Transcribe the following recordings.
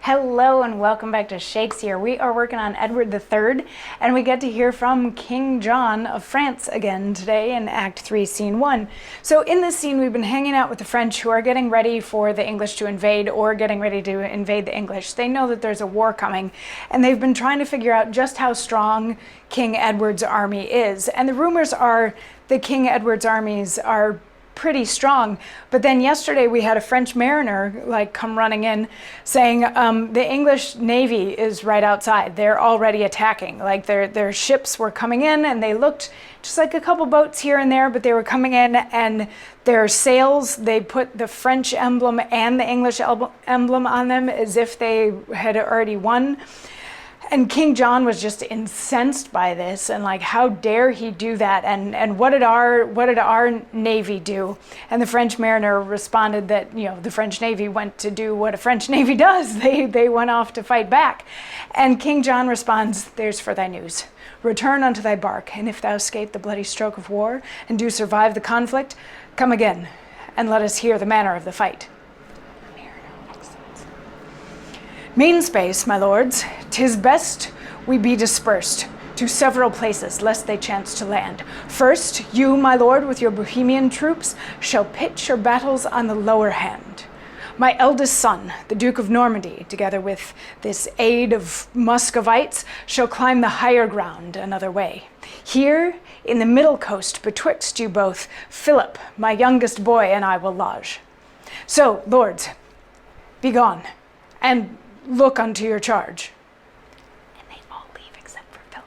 Hello and welcome back to Shakesyear. We are working on Edward III, and we get to hear from King John of France again today in Act 3, Scene 1. So in this scene, we've been hanging out with the French who are getting ready for the English to invade or getting ready to invade the English. They know that there's a war coming, and they've been trying to figure out just how strong King Edward's army is. And the rumors are that King Edward's armies are pretty strong. But then yesterday we had a French mariner come running in saying the English Navy is right outside. They're already attacking. Their ships were coming in and they looked just like a couple boats here and there, but they were coming in and their sails, they put the French emblem and the English emblem on them as if they had already won. And King John was just incensed by this and how dare he do that, and what did our Navy do? And the French mariner responded that the French Navy went to do what a French Navy does. They went off to fight back. And King John responds, "There's for thy news. Return unto thy bark, and if thou escape the bloody stroke of war and do survive the conflict, come again and let us hear the manner of the fight." Mean space, my lords, 'tis best we be dispersed to several places, lest they chance to land. First, you, my lord, with your Bohemian troops, shall pitch your battles on the lower hand. My eldest son, the Duke of Normandy, together with this aid of Muscovites, shall climb the higher ground another way. Here, in the middle coast, betwixt you both, Philip, my youngest boy, and I will lodge. So, lords, be gone, and look unto your charge. And they all leave except for Philip.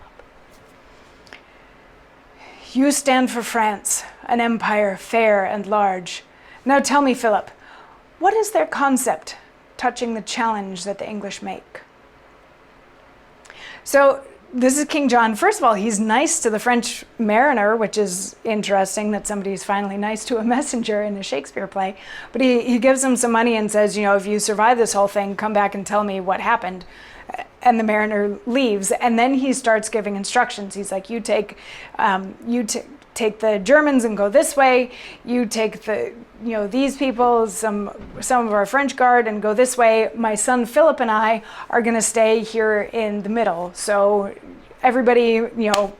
You stand for France, an empire fair and large. Now tell me, Philip, what is their concept touching the challenge that the English make? So this is King John. First of all, he's nice to the French mariner, which is interesting that somebody's finally nice to a messenger in a Shakespeare play. But he gives him some money and says, if you survive this whole thing, come back and tell me what happened. And the mariner leaves. And then he starts giving instructions. He's like, you take the Germans and go this way. You take these people, some of our French guard, and go this way. My son Philip and I are going to stay here in the middle. So everybody,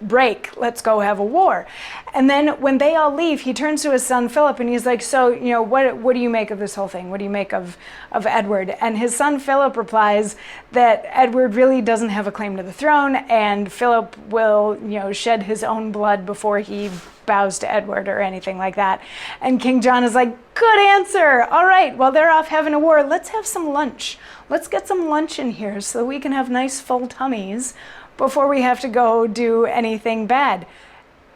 break. Let's go have a war. And then when they all leave, he turns to his son Philip and he's like, so, what do you make of this whole thing? What do you make of Edward? And his son Philip replies that Edward really doesn't have a claim to the throne, and Philip will, shed his own blood before he bows to Edward or anything like that. And King John is like, good answer. All right, well, they're off having a war. Let's have some lunch. Let's get some lunch in here so we can have nice full tummies before we have to go do anything bad.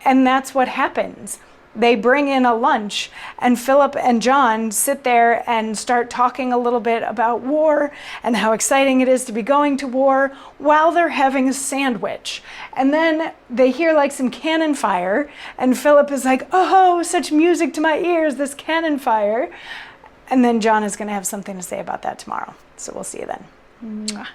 And that's what happens. They bring in a lunch, and Philip and John sit there and start talking a little bit about war and how exciting it is to be going to war while they're having a sandwich. And then they hear some cannon fire, and Philip is like, oh, such music to my ears, this cannon fire. And then John is going to have something to say about that tomorrow. So we'll see you then. Mwah.